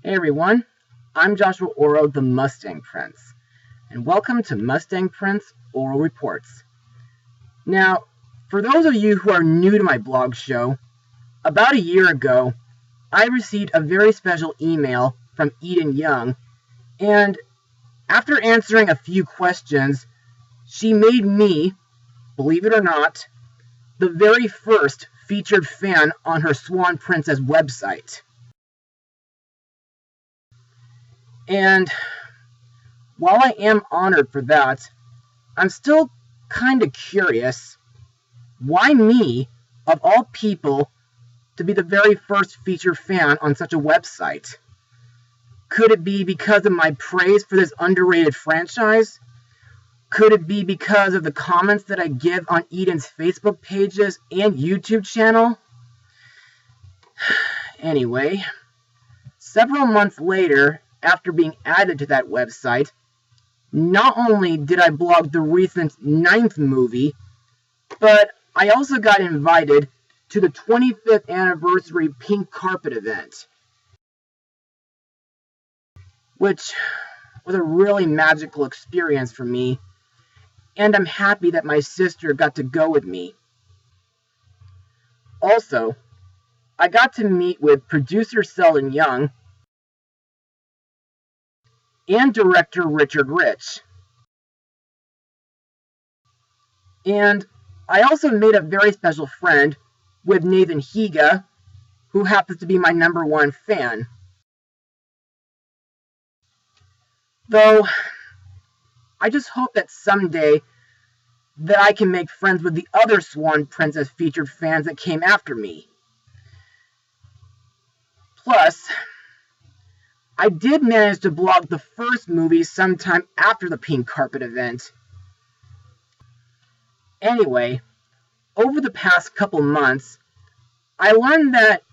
Hey everyone, I'm Joshua Orro, the Mustang Prince, and welcome to Mustang Prince Oral Reports. Now, for those of you who are new to my blog show, about a year ago, I received a very special email from Eden Young, and after answering a few questions, she made me, believe it or not, the very first featured fan on her Swan Princess website. And while I am honored for that, I'm still kind of curious, why me, of all people, to be the very first featured fan on such a website? Could it be because of my praise for this underrated franchise? Could it be because of the comments that I give on Eden's Facebook pages and YouTube channel? Anyway, several months later, after being added to that website, not only did I blog the recent 9th movie, but I also got invited to the 25th anniversary pink carpet event, which was a really magical experience for me, and I'm happy that my sister got to go with me. Also, I got to meet with producer Selden Young and director Richard Rich. And I also made a very special friend with Nathan Higa, who happens to be my #1 fan. Though, I just hope that someday that I can make friends with the other Swan Princess featured fans that came after me. Plus, I did manage to blog the first movie sometime after the pink carpet event. Anyway, over the past couple months, I learned that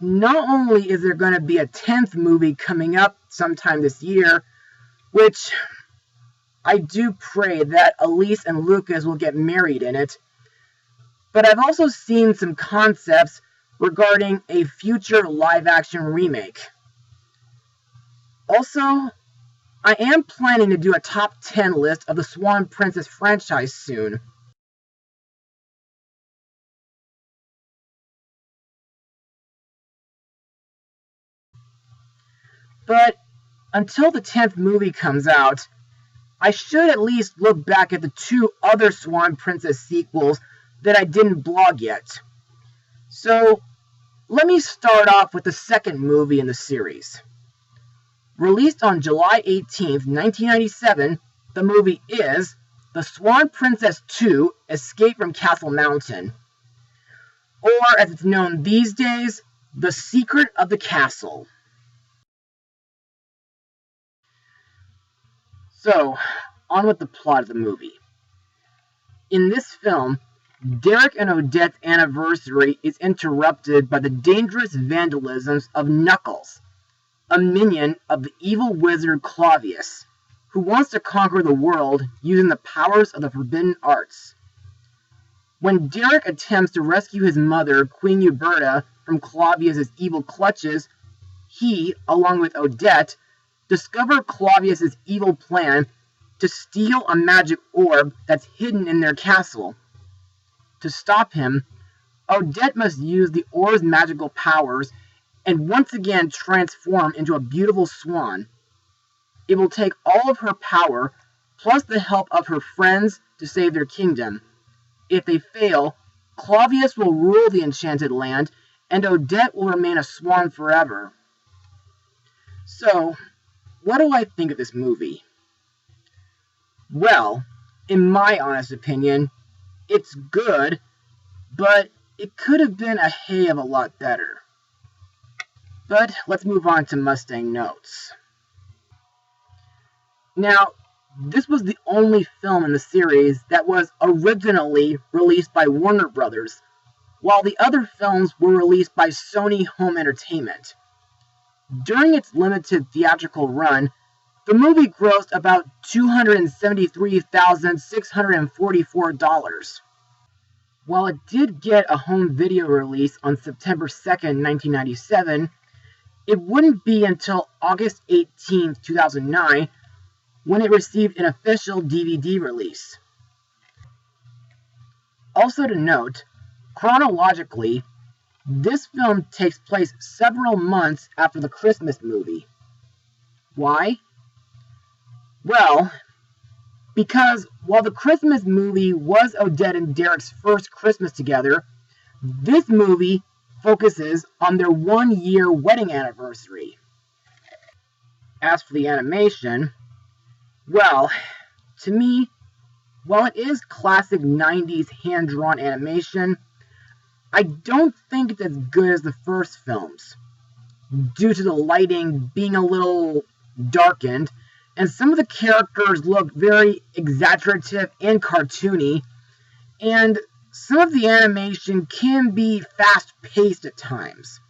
not only is there going to be a 10th movie coming up sometime this year, which I do pray that Elise and Lucas will get married in it, but I've also seen some concepts regarding a future live-action remake. Also, I am planning to do a top 10 list of the Swan Princess franchise soon. But until the 10th movie comes out, I should at least look back at the 2 other Swan Princess sequels that I didn't blog yet. So, let me start off with the second movie in the series. Released on July 18th, 1997, the movie is The Swan Princess 2: Escape from Castle Mountain, or as it's known these days, The Secret of the Castle. So, on with the plot of the movie. In this film, Derek and Odette's anniversary is interrupted by the dangerous vandalisms of Knuckles, a minion of the evil wizard Clavius, who wants to conquer the world using the powers of the forbidden arts. When Derek attempts to rescue his mother, Queen Uberta, from Clavius' evil clutches, he, along with Odette, discover Clavius' evil plan to steal a magic orb that's hidden in their castle. To stop him, Odette must use the orb's magical powers and once again transform into a beautiful swan. It will take all of her power, plus the help of her friends, to save their kingdom. If they fail, Clavius will rule the enchanted land, and Odette will remain a swan forever. So, what do I think of this movie? Well, in my honest opinion, it's good, but it could have been a hay of a lot better. But let's move on to Mustang notes. Now, this was the only film in the series that was originally released by Warner Brothers, while the other films were released by Sony Home Entertainment. During its limited theatrical run, the movie grossed about $273,644. While it did get a home video release on September 2nd, 1997, it wouldn't be until August 18, 2009, when it received an official DVD release. Also to note, chronologically, this film takes place several months after the Christmas movie. Why? Well, because while the Christmas movie was Odette and Derek's first Christmas together, this movie focuses on their 1-year wedding anniversary. As for the animation, well, to me, while it is classic 90s hand-drawn animation, I don't think it's as good as the first films, due to the lighting being a little darkened, and some of the characters look very exaggerative and cartoony, and some of the animation can be fast-paced at times.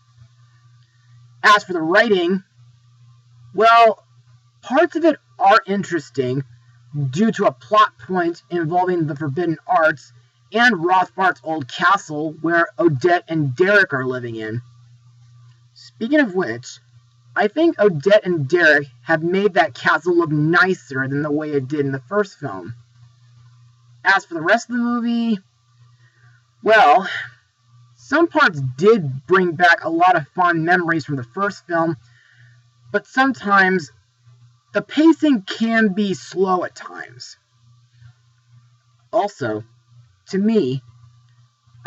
As for the writing, well, parts of it are interesting due to a plot point involving the forbidden arts and Rothbart's old castle where Odette and Derek are living in. Speaking of which, I think Odette and Derek have made that castle look nicer than the way it did in the first film. As for the rest of the movie, well, some parts did bring back a lot of fond memories from the first film, but sometimes the pacing can be slow at times. Also, to me,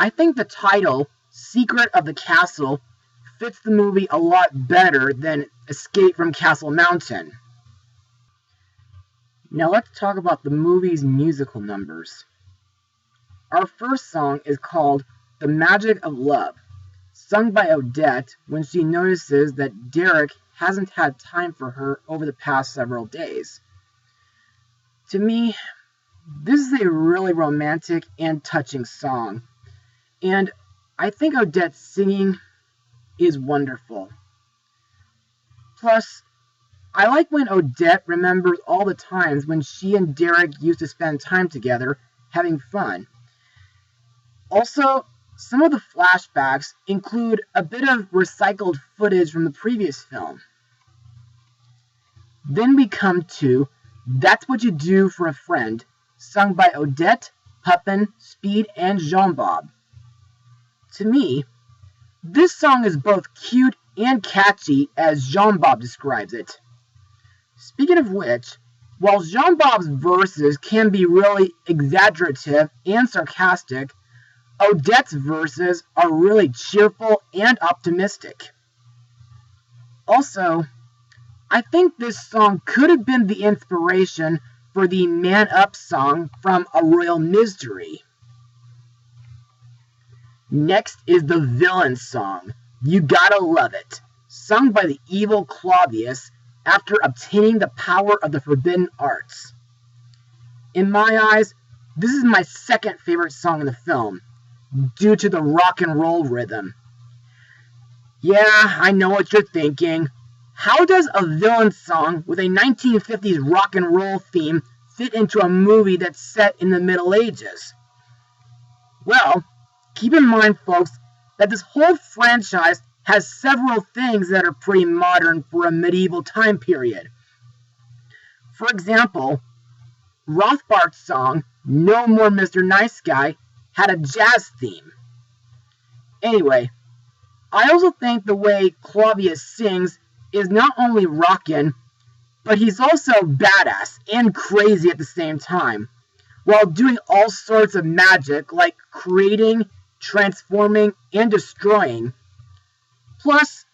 I think the title, Secret of the Castle, fits the movie a lot better than Escape from Castle Mountain. Now let's talk about the movie's musical numbers. Our first song is called The Magic of Love, sung by Odette when she notices that Derek hasn't had time for her over the past several days. To me, this is a really romantic and touching song, and I think Odette's singing is wonderful. Plus, I like when Odette remembers all the times when she and Derek used to spend time together, having fun. Also, some of the flashbacks include a bit of recycled footage from the previous film. Then we come to That's What You Do for a Friend, sung by Odette, Puffin, Speed, and Jean-Bob. To me, this song is both cute and catchy, as Jean-Bob describes it. Speaking of which, while Jean-Bob's verses can be really exaggerative and sarcastic, Odette's verses are really cheerful and optimistic. Also, I think this song could have been the inspiration for the Man Up song from A Royal Mystery. Next is the villain song, You Gotta Love It, sung by the evil Claudius after obtaining the power of the forbidden arts. In my eyes, this is my second favorite song in the film, due to the rock and roll rhythm. Yeah, I know what you're thinking. How does a villain song with a 1950s rock and roll theme fit into a movie that's set in the Middle Ages? Well, keep in mind, folks, that this whole franchise has several things that are pretty modern for a medieval time period. For example, Rothbart's song, No More Mr. Nice Guy, had a jazz theme. Anyway, I also think the way Claudius sings is not only rockin', but he's also badass and crazy at the same time, while doing all sorts of magic like creating, transforming, and destroying. Plus,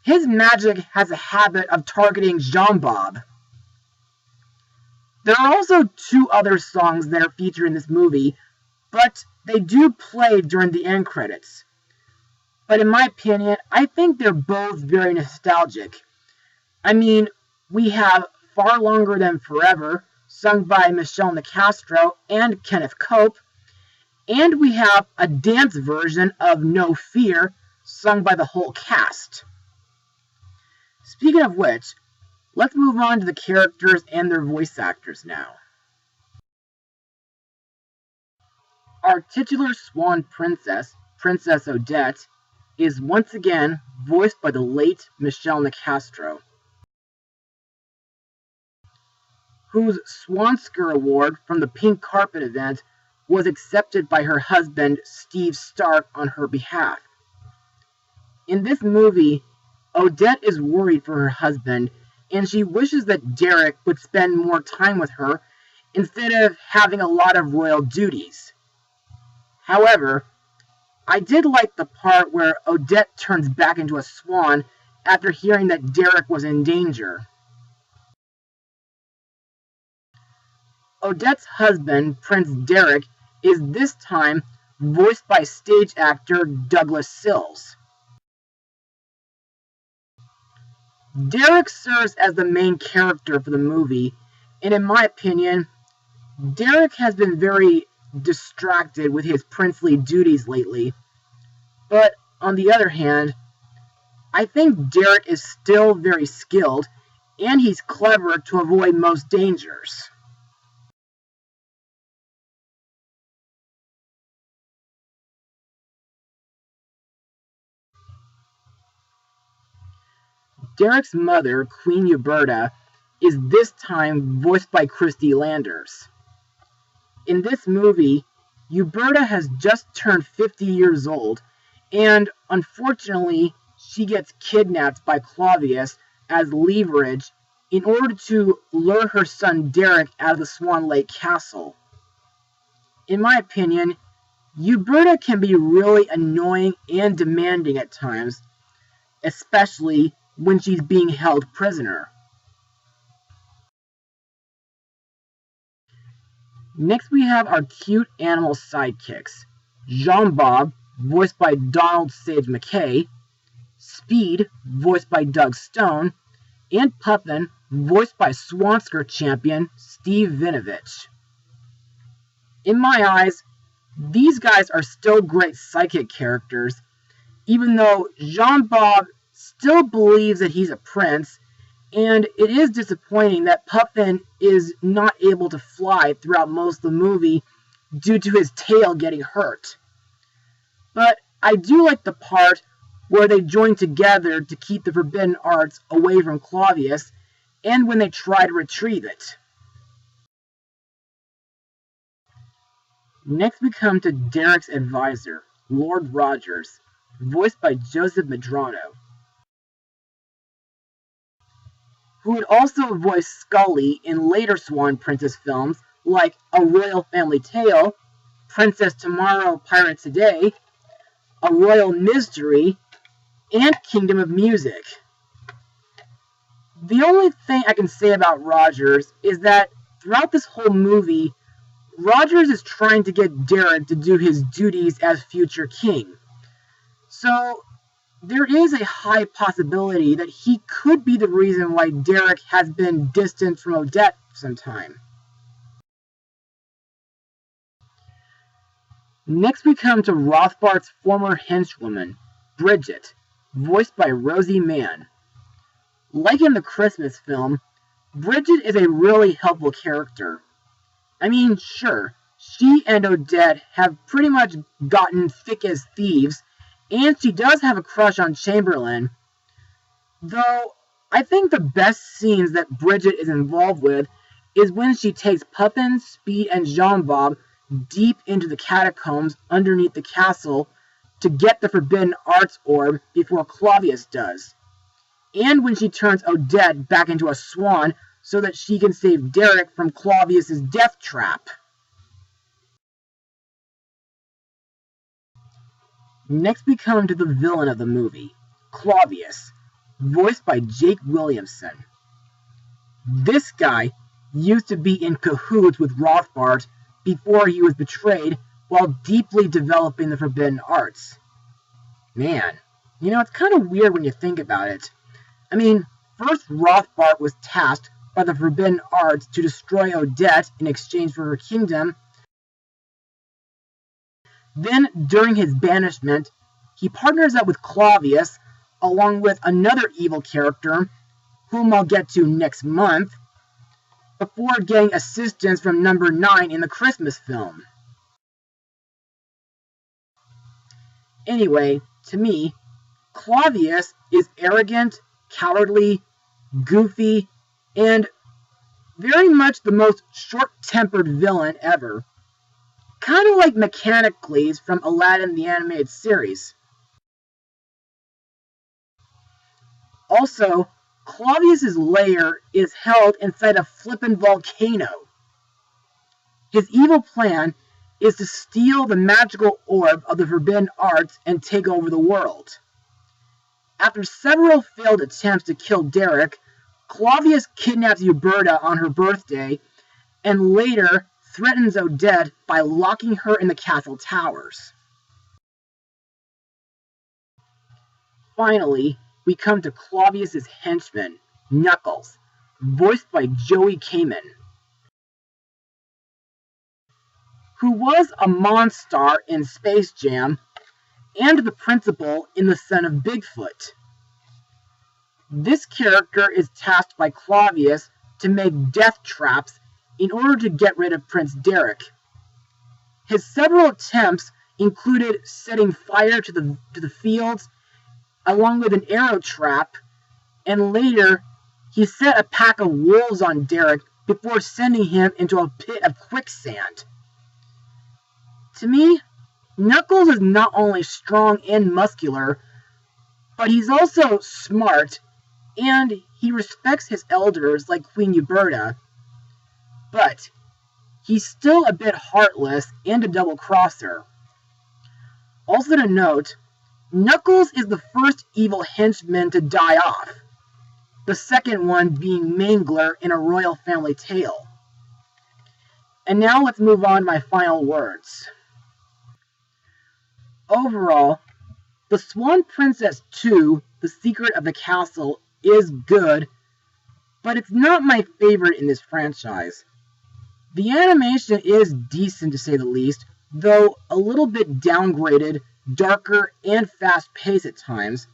his magic has a habit of targeting Jean-Bob. There are also 2 other songs that are featured in this movie, but they do play during the end credits. But in my opinion, I think they're both very nostalgic. I mean, we have Far Longer Than Forever, sung by Michelle Nicastro and Kenneth Cope, and we have a dance version of No Fear, sung by the whole cast. Speaking of which, let's move on to the characters and their voice actors now. Our titular Swan princess, Princess Odette, is once again voiced by the late Michelle Nicastro, whose Swansker Award from the Pink Carpet event was accepted by her husband Steve Stark on her behalf. In this movie, Odette is worried for her husband, and she wishes that Derek would spend more time with her instead of having a lot of royal duties. However, I did like the part where Odette turns back into a swan after hearing that Derek was in danger. Odette's husband, Prince Derek, is this time voiced by stage actor Douglas Sills. Derek serves as the main character for the movie, and in my opinion, Derek has been very distracted with his princely duties lately. But on the other hand, I think Derek is still very skilled, and he's clever to avoid most dangers. Derek's mother, Queen Uberta, is this time voiced by Christy Landers. In this movie, Uberta has just turned 50 years old, and unfortunately, she gets kidnapped by Claudius as leverage in order to lure her son Derek out of the Swan Lake Castle. In my opinion, Uberta can be really annoying and demanding at times, especially when she's being held prisoner. Next we have our cute animal sidekicks. Jean-Bob, voiced by Donald Sage McKay, Speed, voiced by Doug Stone, and Puffin, voiced by Swansker champion Steve Vinovich. In my eyes, these guys are still great sidekick characters, even though Jean-Bob still believes that he's a prince, and it is disappointing that Puffin is not able to fly throughout most of the movie due to his tail getting hurt. But I do like the part where they join together to keep the forbidden arts away from Claudius, and when they try to retrieve it. Next we come to Derek's advisor, Lord Rogers, voiced by Joseph Madrano, who would also voice Scully in later Swan Princess films like A Royal Family Tale, Princess Tomorrow, Pirate Today, A Royal Mystery, and Kingdom of Music. The only thing I can say about Rogers is that throughout this whole movie, Rogers is trying to get Derek to do his duties as future king. So there is a high possibility that he could be the reason why Derek has been distant from Odette for some time. Next we come to Rothbart's former henchwoman, Bridget, voiced by Rosie Mann. Like in the Christmas film, Bridget is a really helpful character. I mean, sure, she and Odette have pretty much gotten thick as thieves, and she does have a crush on Chamberlain, though I think the best scenes that Bridget is involved with is when she takes Puffin, Speed, and Jean-Bob deep into the catacombs underneath the castle to get the Forbidden Arts Orb before Claudius does, and when she turns Odette back into a swan so that she can save Derek from Claudius's death trap. Next we come to the villain of the movie, Claudius, voiced by Jake Williamson. This guy used to be in cahoots with Rothbart before he was betrayed while deeply developing the Forbidden Arts. Man, it's kind of weird when you think about it. I mean, first Rothbart was tasked by the Forbidden Arts to destroy Odette in exchange for her kingdom. Then, during his banishment, he partners up with Claudius, along with another evil character, whom I'll get to next month, before getting assistance from number 9 in the Christmas film. Anyway, to me, Claudius is arrogant, cowardly, goofy, and very much the most short-tempered villain ever. Kind of like Mechanicles from Aladdin the Animated Series. Also, Claudius's lair is held inside a flippin' volcano. His evil plan is to steal the magical orb of the forbidden arts and take over the world. After several failed attempts to kill Derek, Claudius kidnaps Uberta on her birthday and later threatens Odette by locking her in the castle towers. Finally, we come to Claudius's henchman, Knuckles, voiced by Joey Kamen, who was a Monstar in Space Jam and the principal in The Son of Bigfoot. This character is tasked by Claudius to make death traps in order to get rid of Prince Derek. His several attempts included setting fire to the fields along with an arrow trap, and later he set a pack of wolves on Derek before sending him into a pit of quicksand. To me, Knuckles is not only strong and muscular, but he's also smart, and he respects his elders like Queen Uberta. But he's still a bit heartless and a double-crosser. Also to note, Knuckles is the first evil henchman to die off, the second one being Mangler in A Royal Family Tale. And now let's move on to my final words. Overall, The Swan Princess 2, The Secret of the Castle, is good, but it's not my favorite in this franchise. The animation is decent to say the least, though a little bit downgraded, darker, and fast-paced at times.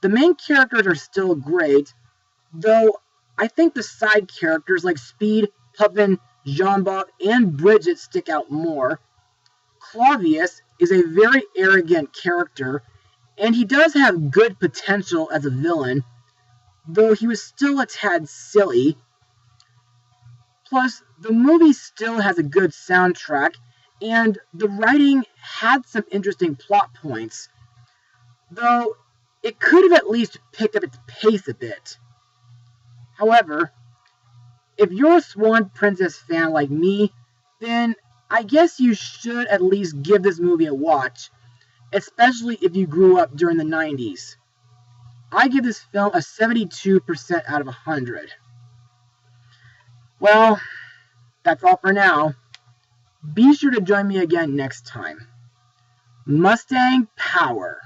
The main characters are still great, though I think the side characters like Speed, Puffin, Jean-Bob, and Bridget stick out more. Claudius is a very arrogant character, and he does have good potential as a villain, though he was still a tad silly. Plus, the movie still has a good soundtrack, and the writing had some interesting plot points, though it could have at least picked up its pace a bit. However, if you're a Swan Princess fan like me, then I guess you should at least give this movie a watch, especially if you grew up during the 90s. I give this film a 72% out of 100. Well, that's all for now. Be sure to join me again next time. Mustang Power!